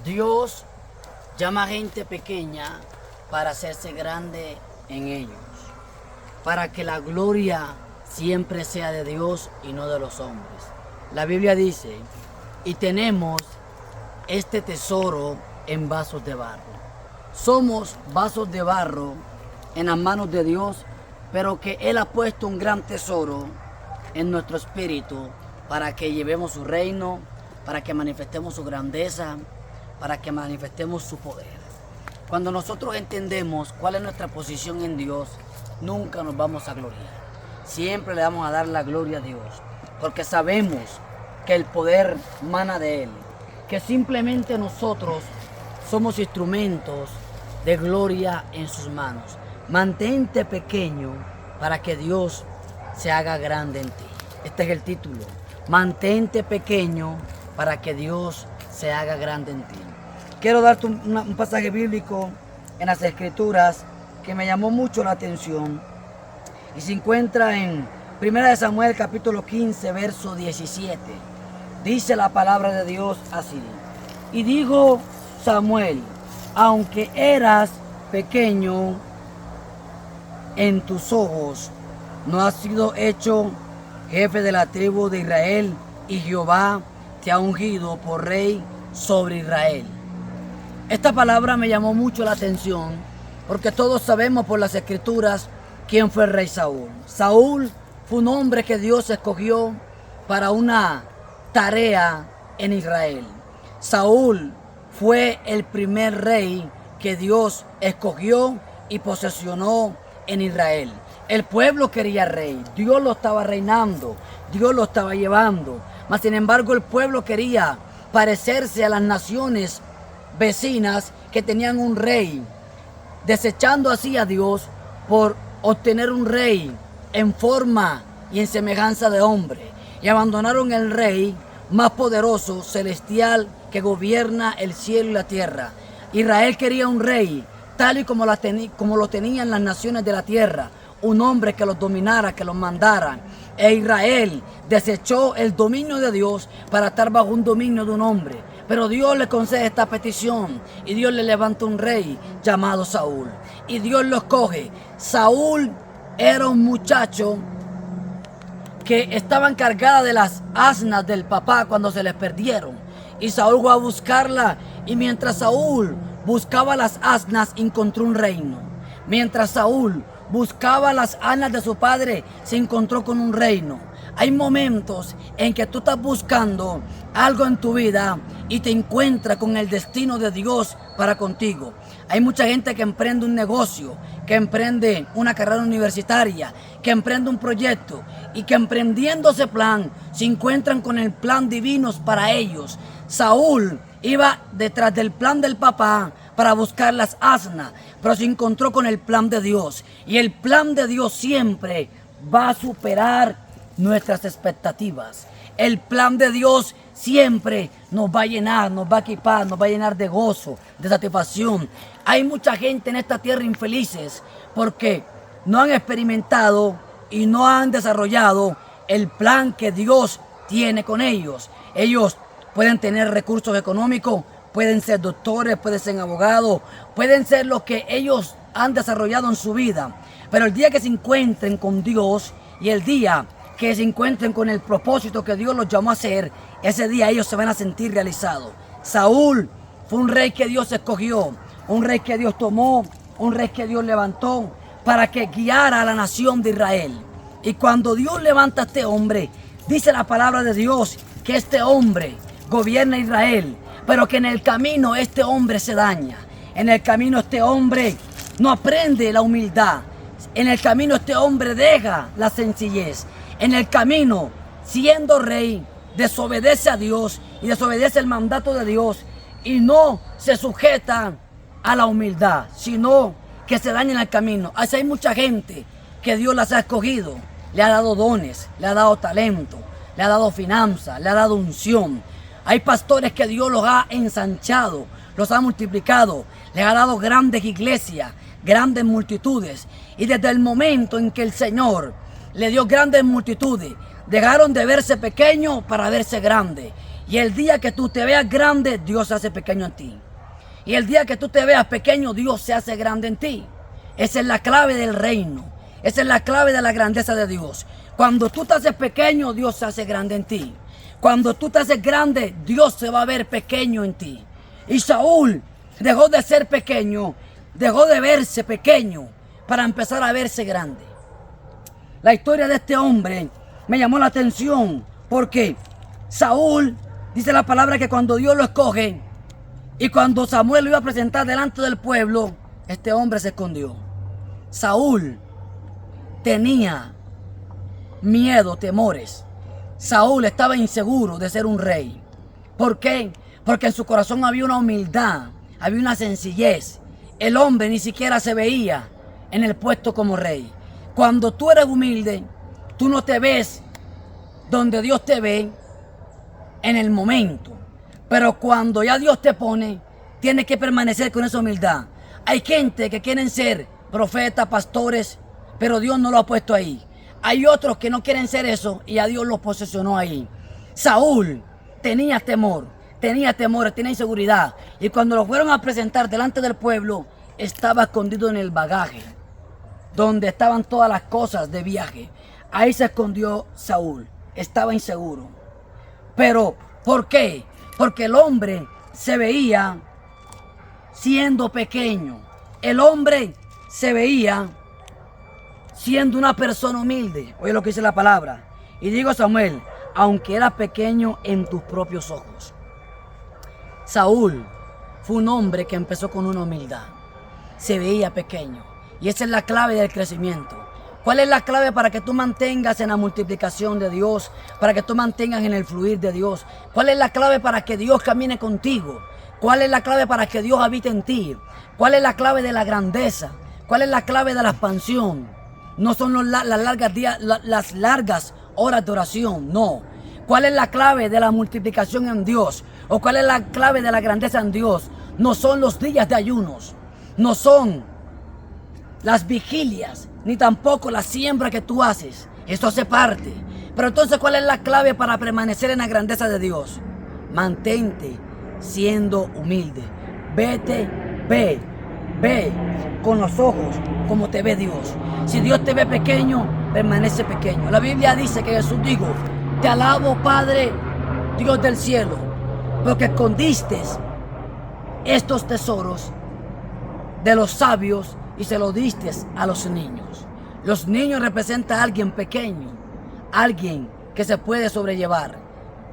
Dios llama a gente pequeña para hacerse grande en ellos, para que la gloria siempre sea de Dios y no de los hombres. La Biblia dice, y tenemos este tesoro en vasos de barro. Somos vasos de barro en las manos de Dios, pero que Él ha puesto un gran tesoro en nuestro espíritu para que llevemos su reino, para que manifestemos su grandeza, para que manifestemos su poder. Cuando nosotros entendemos cuál es nuestra posición en Dios, nunca nos vamos a gloriar. Siempre le vamos a dar la gloria a Dios, porque sabemos que el poder mana de Él, que simplemente nosotros somos instrumentos de gloria en sus manos. Mantente pequeño para que Dios se haga grande en ti. Este es el título. Mantente pequeño para que Dios se haga grande en ti. Quiero darte un pasaje bíblico en las Escrituras que me llamó mucho la atención y se encuentra en 1 Samuel capítulo 15 verso 17. Dice la palabra de Dios así: y dijo Samuel, aunque eras pequeño en tus ojos, no has sido hecho jefe de la tribu de Israel, y Jehová te ha ungido por rey sobre Israel. Esta palabra me llamó mucho la atención porque todos sabemos por las Escrituras quién fue el rey Saúl. Saúl fue un hombre que Dios escogió para una tarea en Israel. Saúl fue el primer rey que Dios escogió y posesionó en Israel. El pueblo quería rey, Dios lo estaba reinando, Dios lo estaba llevando, mas sin embargo el pueblo quería parecerse a las naciones vecinas que tenían un rey, desechando así a Dios por obtener un rey en forma y en semejanza de hombre, y abandonaron el rey más poderoso, celestial, que gobierna el cielo y la tierra. Israel quería un rey tal y como lo tenían las naciones de la tierra, un hombre que los dominara, que los mandara. E Israel desechó el dominio de Dios para estar bajo un dominio de un hombre. Pero Dios le concede esta petición y Dios le levanta un rey llamado Saúl. Y Dios lo escoge. Saúl era un muchacho que estaba encargada de las asnas del papá cuando se les perdieron. Y Saúl fue a buscarla, y mientras Saúl buscaba las asnas, encontró un reino. Mientras Saúl buscaba las asnas de su padre, se encontró con un reino. Hay momentos en que tú estás buscando algo en tu vida y te encuentras con el destino de Dios para contigo. Hay mucha gente que emprende un negocio, que emprende una carrera universitaria, que emprende un proyecto y que emprendiendo ese plan se encuentran con el plan divino para ellos. Saúl iba detrás del plan del papá para buscar las asnas, pero se encontró con el plan de Dios. Y el plan de Dios siempre va a superar nuestras expectativas. El plan de Dios siempre nos va a llenar, nos va a equipar, nos va a llenar de gozo, de satisfacción. Hay mucha gente en esta tierra infelices porque no han experimentado y no han desarrollado el plan que Dios tiene con ellos. Ellos pueden tener recursos económicos, pueden ser doctores, pueden ser abogados, pueden ser lo que ellos han desarrollado en su vida. Pero el día que se encuentren con Dios y el día que se encuentren con el propósito que Dios los llamó a hacer, ese día ellos se van a sentir realizados. Saúl fue un rey que Dios escogió, un rey que Dios tomó, un rey que Dios levantó para que guiara a la nación de Israel. Y cuando Dios levanta a este hombre, dice la palabra de Dios que este hombre gobierna Israel, pero que en el camino este hombre se daña. En el camino este hombre no aprende la humildad. En el camino este hombre deja la sencillez. En el camino, siendo rey, desobedece a Dios y desobedece el mandato de Dios y no se sujeta a la humildad, sino que se daña en el camino. Así hay mucha gente que Dios las ha escogido, le ha dado dones, le ha dado talento, le ha dado finanzas, le ha dado unción. Hay pastores que Dios los ha ensanchado, los ha multiplicado, les ha dado grandes iglesias, grandes multitudes. Y desde el momento en que el Señor le dio grandes multitudes, dejaron de verse pequeños para verse grandes. Y el día que tú te veas grande, Dios se hace pequeño en ti. Y el día que tú te veas pequeño, Dios se hace grande en ti. Esa es la clave del reino. Esa es la clave de la grandeza de Dios. Cuando tú te haces pequeño, Dios se hace grande en ti. Cuando tú te haces grande, Dios se va a ver pequeño en ti. Y Saúl dejó de ser pequeño, dejó de verse pequeño para empezar a verse grande. La historia de este hombre me llamó la atención porque Saúl, dice la palabra que cuando Dios lo escoge y cuando Samuel lo iba a presentar delante del pueblo, este hombre se escondió. Saúl tenía miedo, temores. Saúl estaba inseguro de ser un rey. ¿Por qué? Porque en su corazón había una humildad, había una sencillez. El hombre ni siquiera se veía en el puesto como rey. Cuando tú eres humilde, tú no te ves donde Dios te ve en el momento. Pero cuando ya Dios te pone, tienes que permanecer con esa humildad. Hay gente que quieren ser profetas, pastores, pero Dios no lo ha puesto ahí. Hay otros que no quieren ser eso y a Dios los posesionó ahí. Saúl tenía temor, tenía inseguridad. Y cuando lo fueron a presentar delante del pueblo, estaba escondido en el bagaje, donde estaban todas las cosas de viaje. Ahí se escondió Saúl, estaba inseguro. Pero, ¿por qué? Porque el hombre se veía siendo pequeño. El hombre se veía siendo una persona humilde. Oye lo que dice la palabra. Y digo, Samuel, aunque era pequeño en tus propios ojos. Saúl fue un hombre que empezó con una humildad. Se veía pequeño. Y esa es la clave del crecimiento. ¿Cuál es la clave para que tú mantengas en la multiplicación de Dios? Para que tú mantengas en el fluir de Dios. ¿Cuál es la clave para que Dios camine contigo? ¿Cuál es la clave para que Dios habite en ti? ¿Cuál es la clave de la grandeza? ¿Cuál es la clave de la expansión? No son las largas horas de oración, no. ¿Cuál es la clave de la multiplicación en Dios? ¿O cuál es la clave de la grandeza en Dios? No son los días de ayunos, no son las vigilias, ni tampoco la siembra que tú haces. Esto hace parte. Pero entonces, ¿cuál es la clave para permanecer en la grandeza de Dios? Mantente siendo humilde. Ve con los ojos como te ve Dios. Si Dios te ve pequeño, permanece pequeño. La Biblia dice que Jesús dijo: te alabo, Padre, Dios del cielo, porque escondiste estos tesoros de los sabios y se los diste a los niños. Los niños representan a alguien pequeño, alguien que se puede sobrellevar.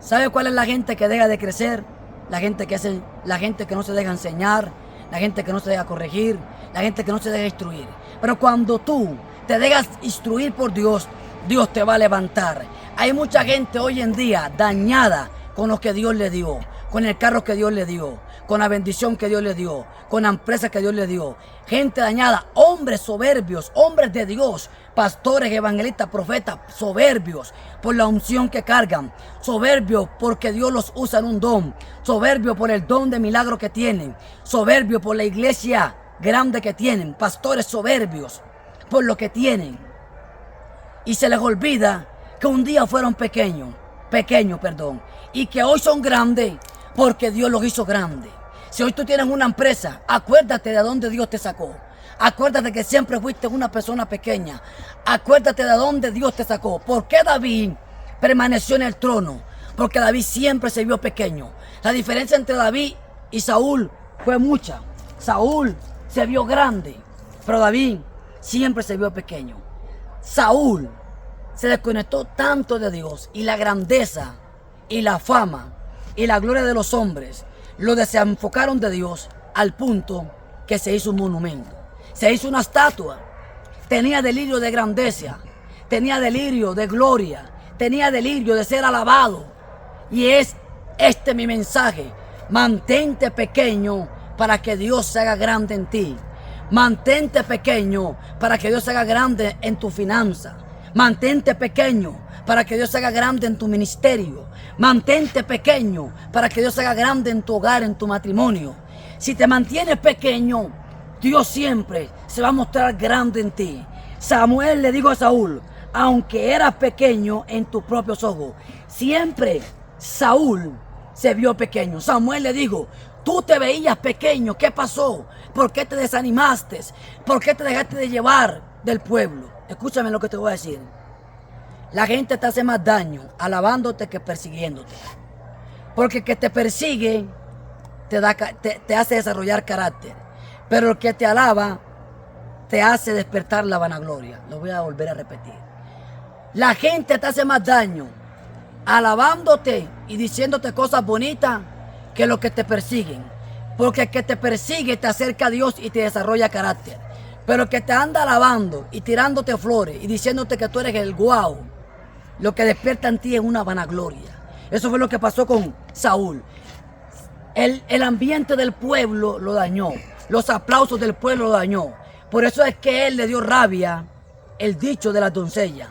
¿Sabe cuál es la gente que deja de crecer? La gente que no se deja enseñar, la gente que no se deja corregir, la gente que no se deja instruir. Pero cuando tú te dejas instruir por Dios, Dios te va a levantar. Hay mucha gente hoy en día dañada con lo que Dios le dio, con el carro que Dios le dio, con la bendición que Dios le dio, con la empresa que Dios le dio. Gente dañada, hombres soberbios, hombres de Dios, pastores, evangelistas, profetas, soberbios por la unción que cargan, soberbios porque Dios los usa en un don, soberbios por el don de milagro que tienen, soberbios por la iglesia grande que tienen, pastores soberbios por lo que tienen. Y se les olvida que un día fueron pequeños, y que hoy son grandes porque Dios los hizo grandes. Si hoy tú tienes una empresa, acuérdate de dónde Dios te sacó. Acuérdate que siempre fuiste una persona pequeña. Acuérdate de dónde Dios te sacó. ¿Por qué David permaneció en el trono? Porque David siempre se vio pequeño. La diferencia entre David y Saúl fue mucha. Saúl se vio grande, pero David siempre se vio pequeño. Saúl se desconectó tanto de Dios y la grandeza y la fama y la gloria de los hombres lo desenfocaron de Dios al punto que se hizo un monumento, se hizo una estatua. Tenía delirio de grandeza, tenía delirio de gloria, tenía delirio de ser alabado. Y es este mi mensaje: mantente pequeño para que Dios se haga grande en ti. Mantente pequeño para que Dios se haga grande en tu finanza. Mantente pequeño para que Dios se haga grande en tu ministerio. Mantente pequeño para que Dios se haga grande en tu hogar, en tu matrimonio. Si te mantienes pequeño, Dios siempre se va a mostrar grande en ti. Samuel le dijo a Saúl: aunque eras pequeño en tus propios ojos. Siempre Saúl se vio pequeño. Samuel le dijo, tú te veías pequeño, ¿qué pasó? ¿Por qué te desanimaste? ¿Por qué te dejaste de llevar del pueblo? Escúchame lo que te voy a decir. La gente te hace más daño alabándote que persiguiéndote. Porque el que te persigue te hace desarrollar carácter. Pero el que te alaba te hace despertar la vanagloria. Lo voy a volver a repetir. La gente te hace más daño alabándote y diciéndote cosas bonitas que los que te persiguen. Porque el que te persigue te acerca a Dios y te desarrolla carácter. Pero el que te anda alabando y tirándote flores y diciéndote que tú eres el guau, lo que despierta en ti es una vanagloria. Eso fue lo que pasó con Saúl. El ambiente del pueblo lo dañó. Los aplausos del pueblo lo dañó. Por eso es que él le dio rabia el dicho de la doncella.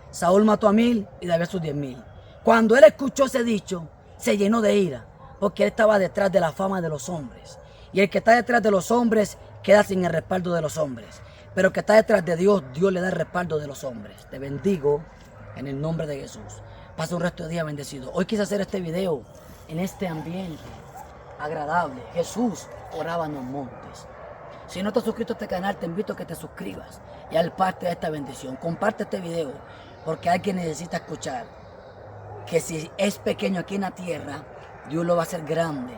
Saúl mató a 1000 y David a sus 10.000. Cuando él escuchó ese dicho, se llenó de ira, porque él estaba detrás de la fama de los hombres. Y el que está detrás de los hombres queda sin el respaldo de los hombres. Pero el que está detrás de Dios, Dios le da el respaldo de los hombres. Te bendigo en el nombre de Jesús. Pasa un resto de día bendecido. Hoy quise hacer este video en este ambiente agradable. Jesús oraba en los montes. Si no te has suscrito a este canal, te invito a que te suscribas y al parte de esta bendición. Comparte este video porque alguien necesita escuchar que si es pequeño aquí en la tierra, Dios lo va a hacer grande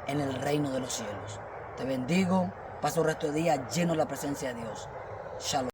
en el reino de los cielos. Te bendigo. Pasa un resto de día lleno de la presencia de Dios. Shalom.